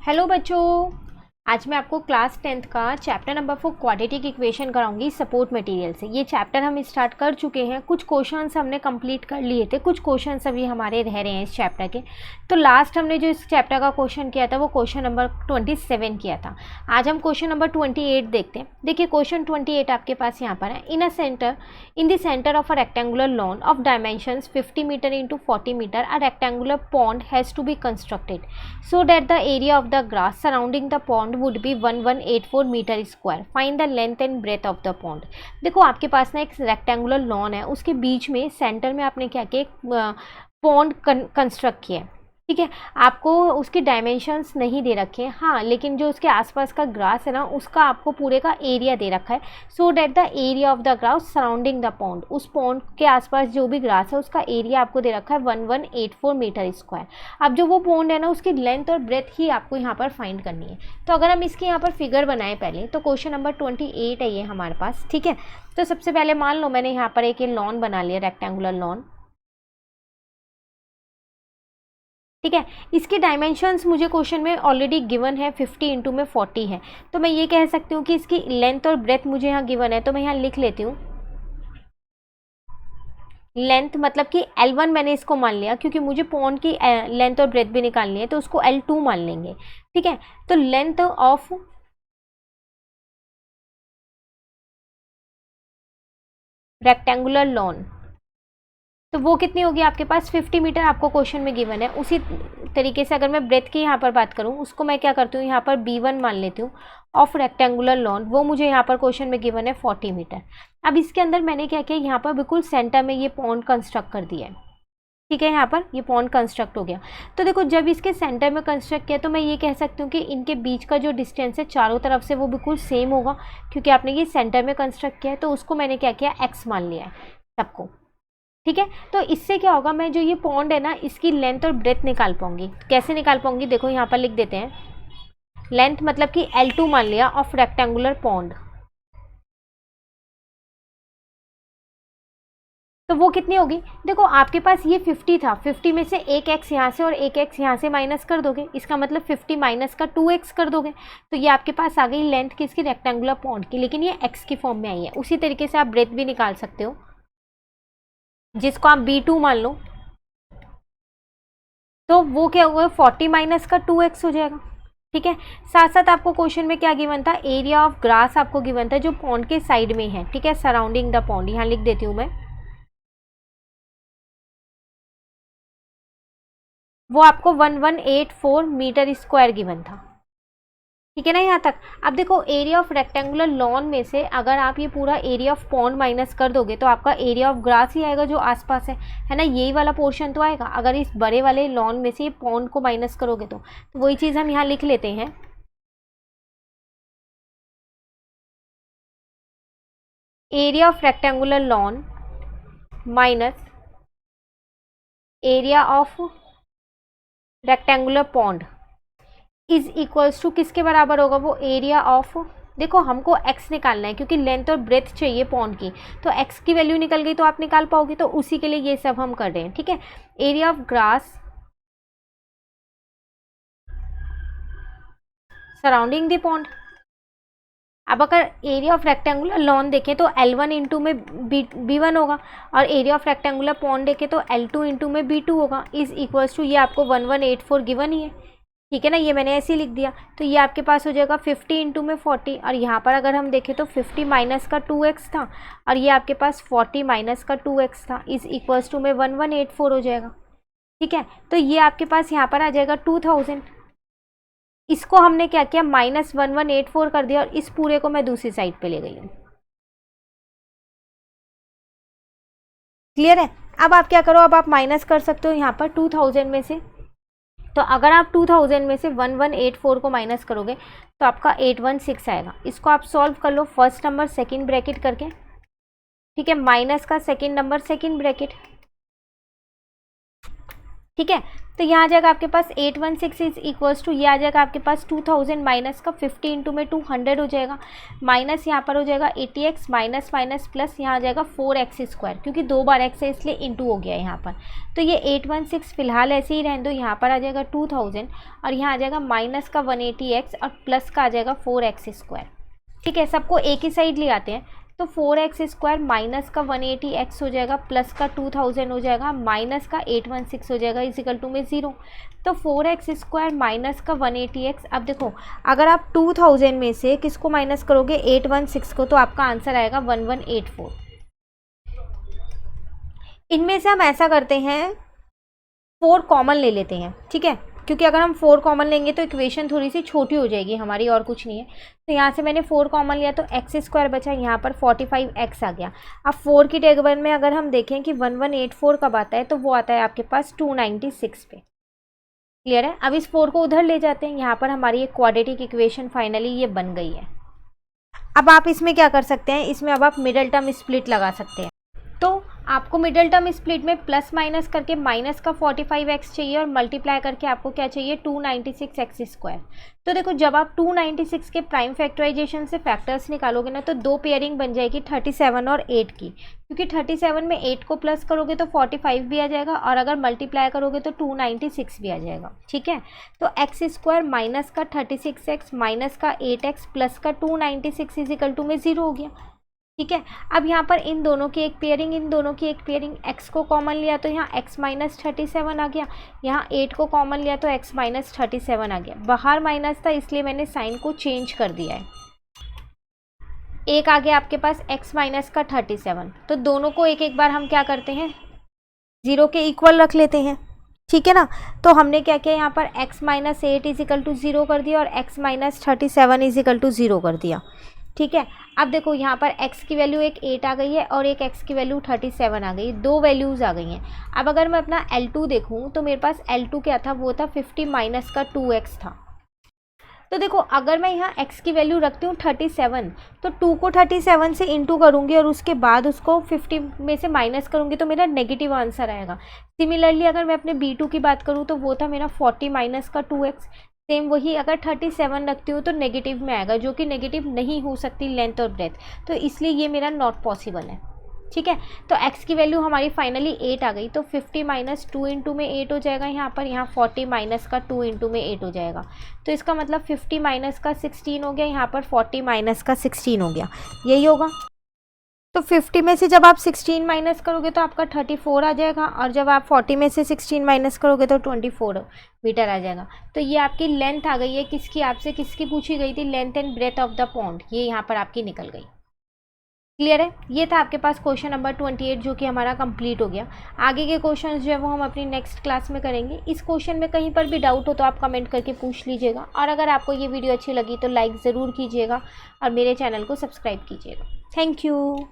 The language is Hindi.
हेलो बच्चों, आज मैं आपको क्लास 10th का चैप्टर नंबर 4 क्वाड्रेटिक इक्वेशन कराऊंगी सपोर्ट मटेरियल से। ये चैप्टर हम स्टार्ट कर चुके हैं, कुछ क्वेश्चंस हमने कंप्लीट कर लिए थे, कुछ क्वेश्चंस अभी हमारे रह रहे हैं इस चैप्टर के। तो लास्ट हमने जो इस चैप्टर का क्वेश्चन किया था वो क्वेश्चन नंबर 27 किया था। आज हम क्वेश्चन नंबर 28 देखते हैं। देखिए क्वेश्चन 28 आपके पास यहाँ पर है। In the centre of a rectangular lawn of dimensions 50 metre into 40 metre a rectangular pond has to be constructed so that the area of the grass surrounding the pond would be 1184 metre square. Find the length and breadth of the pond. देखो आपके पास ना एक रेक्टेंगुलर लॉन है, उसके बीच में सेंटर में आपने क्या किया, पॉन्ड कंस्ट्रक्ट किया है. ठीक है, आपको उसकी डायमेंशंस नहीं दे रखे हैं, हाँ, लेकिन जो उसके आसपास का ग्रास है ना उसका आपको पूरे का एरिया दे रखा है. So that the area of the grass surrounding the pond, उस पॉन्ड के आसपास जो भी ग्रास है उसका एरिया आपको दे रखा है 1184 मीटर स्क्वायर. अब जो वो पॉन्ड है ना उसकी लेंथ और ब्रेथ ही आपको यहाँ पर फाइंड करनी है. तो अगर हम इसके यहाँ पर फिगर बनाएं पहले, तो क्वेश्चन नंबर 28 है ये हमारे पास. ठीक है, तो सबसे पहले मान लो मैंने यहाँ पर एक ये लॉन बना लिया, रेक्टेंगुलर लॉन. ठीक है, इसके डायमेंशंस मुझे क्वेश्चन में ऑलरेडी गिवन है, 50 इंटू में 40 है. तो मैं ये कह सकती हूँ कि इसकी लेंथ और ब्रेथ मुझे यहाँ गिवन है, तो मैं यहाँ लिख लेती हूँ लेंथ, मतलब कि L1 मैंने इसको मान लिया क्योंकि मुझे पॉन्ड की लेंथ और ब्रेथ भी निकालनी है, तो उसको L2 मान लेंगे. ठीक है, तो लेंथ ऑफ रेक्टेंगुलर लॉन, तो वो कितनी होगी आपके पास, 50 मीटर आपको क्वेश्चन में गिवन है. उसी तरीके से अगर मैं ब्रेथ की यहाँ पर बात करूँ, उसको मैं क्या करती हूँ, यहाँ पर B1 मान लेती हूँ ऑफ रेक्टेंगुलर लॉन. वो मुझे यहाँ पर क्वेश्चन में गिवन है 40 मीटर. अब इसके अंदर मैंने क्या किया, यहाँ पर बिल्कुल सेंटर में ये पॉन्ड कंस्ट्रक्ट कर दिया है. ठीक है, यहाँ पर ये पॉन्ड कंस्ट्रक्ट हो गया. तो देखो जब इसके सेंटर में कंस्ट्रक्ट किया तो मैं ये कह सकती हूँ कि इनके बीच का जो डिस्टेंस है चारों तरफ से वो बिल्कुल सेम होगा, क्योंकि आपने ये सेंटर में कंस्ट्रक्ट किया है. तो उसको मैंने क्या किया, x मान लिया है सबको. ठीक है, तो इससे क्या होगा, मैं जो ये पॉन्ड है ना इसकी लेंथ और ब्रेथ निकाल पाऊंगी. कैसे निकाल पाऊंगी, देखो यहाँ पर लिख देते हैं. लेंथ मतलब कि L2 मान लिया ऑफ रेक्टेंगुलर पॉन्ड, तो वो कितनी होगी. देखो आपके पास ये 50 था, 50 में से एक x यहाँ से और एक x यहाँ से माइनस कर दोगे, इसका मतलब 50 माइनस का 2x कर दोगे, तो ये आपके पास आ गई लेंथ किसकी, रेक्टेंगुलर पॉन्ड की, लेकिन ये x की फॉर्म में आई है. उसी तरीके से आप ब्रेथ भी निकाल सकते हो, जिसको आप B2 मान लो. तो वो क्या हुआ, 40 माइनस का 2x हो जाएगा. ठीक है, साथ साथ आपको क्वेश्चन में क्या गिवन था, एरिया ऑफ ग्रास आपको गिवन था जो पॉन्ड के साइड में है. ठीक है, सराउंडिंग द पॉन्ड, यहाँ लिख देती हूँ मैं, वो आपको 1184 मीटर स्क्वायर गिवन था. ठीक है ना यहाँ तक. अब देखो एरिया ऑफ रेक्टेंगुलर लॉन में से अगर आप ये पूरा एरिया ऑफ पॉन्ड माइनस कर दोगे तो आपका एरिया ऑफ ग्रास ही आएगा जो आसपास है ना, यही वाला पोर्शन तो आएगा. अगर इस बड़े वाले लॉन में से ये पॉन्ड को माइनस करोगे तो वही चीज़ हम यहाँ लिख लेते हैं. Area of rectangular lawn minus area of rectangular pond is equals to किसके बराबर होगा, वो एरिया ऑफ, देखो हमको x निकालना है क्योंकि लेंथ और ब्रेथ चाहिए पॉन्ड की, तो x की वैल्यू निकल गई तो आप निकाल पाओगे, तो उसी के लिए ये सब हम कर रहे हैं. ठीक है, area of grass surrounding the pond. अब अगर एरिया ऑफ रेक्टेंगुलर लॉन देखें तो L1 इंटू में B1 होगा, और एरिया ऑफ रेक्टेंगुलर पॉन्ड देखें तो L2 इंटू में B2 होगा, इज इक्वल्स टू, ये आपको 1184 गिवन ही है. ठीक है ना, ये मैंने ऐसे ही लिख दिया. तो ये आपके पास हो जाएगा 50 इंटू में 40, और यहाँ पर अगर हम देखें तो 50 माइनस का 2x था और ये आपके पास 40 माइनस का 2x था, इज इक्वल्स टू में 1184 हो जाएगा. ठीक है, तो ये आपके पास यहाँ पर आ जाएगा 2000. इसको हमने क्या किया, माइनस 1184 कर दिया और इस पूरे को मैं दूसरी साइड पे ले गई हूँ. क्लियर है. अब आप क्या करो, अब आप माइनस कर सकते हो यहाँ पर 2000 में से. तो अगर आप 2000 में से 1184 को माइनस करोगे तो आपका 816 आएगा. इसको आप सॉल्व कर लो फर्स्ट नंबर सेकंड ब्रैकेट करके. ठीक है, माइनस का सेकंड नंबर सेकंड ब्रैकेट, ठीक है। तो यहाँ आ जाएगा आपके पास 816 इज इक्वल्स टू, ये आ जाएगा आपके पास 2000 माइनस का 50 इंटू में 200 हो जाएगा, माइनस यहाँ पर हो जाएगा 80x माइनस माइनस प्लस यहाँ आ जाएगा 4x स्क्वायर, क्योंकि 2 बार x है इसलिए इंटू हो गया यहाँ पर। तो ये 816 फिलहाल ऐसे ही रहने दो, यहाँ पर आ जाएगा 2000 और यहाँ आ जाएगा माइनस का 180x और प्लस का आ जाएगा 4x स्क्वायर। ठीक है, सबको एक ही साइड ले आते हैं। तो 4x स्क्वायर माइनस का 180x हो जाएगा, प्लस का 2000 हो जाएगा, माइनस का 816 हो जाएगा इजिकल टू में 0। तो 4x स्क्वायर माइनस का 180x, अब देखो अगर आप 2000 में से किसको माइनस करोगे 816 को, तो आपका आंसर आएगा 1184। इनमें से हम ऐसा करते हैं 4 कॉमन ले लेते हैं, ठीक है, क्योंकि अगर हम 4 कॉमन लेंगे तो इक्वेशन थोड़ी सी छोटी हो जाएगी हमारी, और कुछ नहीं है। तो यहाँ से मैंने 4 कॉमन लिया तो एक्स स्क्वायर बचा, यहाँ पर 45x आ गया। अब 4 की टेबल में अगर हम देखें कि 1184 कब आता है, तो वो आता है आपके पास 296 पे। क्लियर है। अब इस 4 को उधर ले जाते हैं, यहाँ पर हमारी एक क्वाड्रेटिक इक्वेशन फाइनली ये बन गई है। अब आप इसमें क्या कर सकते हैं, इसमें अब आप मिडल टर्म स्प्लिट लगा सकते हैं। तो आपको मिडल टर्म स्प्लिट में प्लस माइनस करके माइनस का 45x चाहिए और मल्टीप्लाई करके आपको क्या चाहिए 296x स्क्वायर। तो देखो जब आप 296 के प्राइम फैक्टराइजेशन से फैक्टर्स निकालोगे ना, तो 2 पेयरिंग बन जाएगी 37 और 8 की, क्योंकि 37 में 8 को प्लस करोगे तो 45 भी आ जाएगा और अगर मल्टीप्लाई करोगे तो 296 भी आ जाएगा। ठीक है, तो एक्स स्क्वायर माइनस का 36x माइनस का 8x प्लस का 296 इजिकल टू में 0 हो गया। ठीक है, अब यहाँ पर इन दोनों की एक पेयरिंग, इन दोनों की एक पेयरिंग, x को कॉमन लिया तो यहाँ x माइनस 37 आ गया, यहाँ 8 को कॉमन लिया तो x माइनस 37 आ गया। बाहर माइनस था इसलिए मैंने साइन को चेंज कर दिया है। एक आ गया आपके पास x माइनस का 37, तो दोनों को एक एक बार हम क्या करते हैं 0 के इक्वल रख लेते हैं। ठीक है ना, तो हमने क्या किया यहाँ पर x माइनस 8 इजिकल टू 0 कर दिया और x माइनस 37 इजिकल टू 0 कर दिया। ठीक है, अब देखो यहाँ पर x की वैल्यू एक 8 आ गई है और एक x की वैल्यू 37 आ गई, 2 वैल्यूज़ आ गई हैं। अब अगर मैं अपना L2 देखूँ तो मेरे पास L2 क्या था, वो था 50 माइनस का 2x था। तो देखो अगर मैं यहाँ x की वैल्यू रखती हूँ 37, तो 2 को 37 से इंटू करूँगी और उसके बाद उसको 50 में से माइनस करूँगी तो मेरा नेगेटिव आंसर आएगा। सिमिलरली अगर मैं अपने B2 की बात करूँ तो वो था मेरा 40 माइनस का 2x, सेम वही अगर 37 रखती हूँ तो नेगेटिव में आएगा, जो कि नेगेटिव नहीं हो सकती लेंथ और ब्रेथ, तो इसलिए ये मेरा नॉट पॉसिबल है। ठीक है, तो x की वैल्यू हमारी फाइनली 8 आ गई, तो 50 माइनस 2 इंटू में 8 हो जाएगा यहाँ पर, यहाँ 40 माइनस का 2 इंटू में 8 हो जाएगा। तो इसका मतलब 50 माइनस का 16 हो गया, यहाँ पर 40 माइनस का 16 हो गया, यही होगा। तो 50 में से जब आप 16 माइनस करोगे तो आपका 34 आ जाएगा, और जब आप 40 में से 16 माइनस करोगे तो 24 मीटर आ जाएगा। तो ये आपकी लेंथ आ गई है, किसकी, आपसे किसकी पूछी गई थी, length and breadth of the pond, ये यहाँ पर आपकी निकल गई। क्लियर है, ये था आपके पास क्वेश्चन नंबर 28 जो कि हमारा कंप्लीट हो गया। आगे के क्वेश्चंस जो है वो हम अपनी नेक्स्ट क्लास में करेंगे। इस क्वेश्चन में कहीं पर भी डाउट हो तो आप कमेंट करके पूछ लीजिएगा, और अगर आपको ये वीडियो अच्छी लगी तो लाइक ज़रूर कीजिएगा और मेरे चैनल को सब्सक्राइब कीजिएगा। Thank you.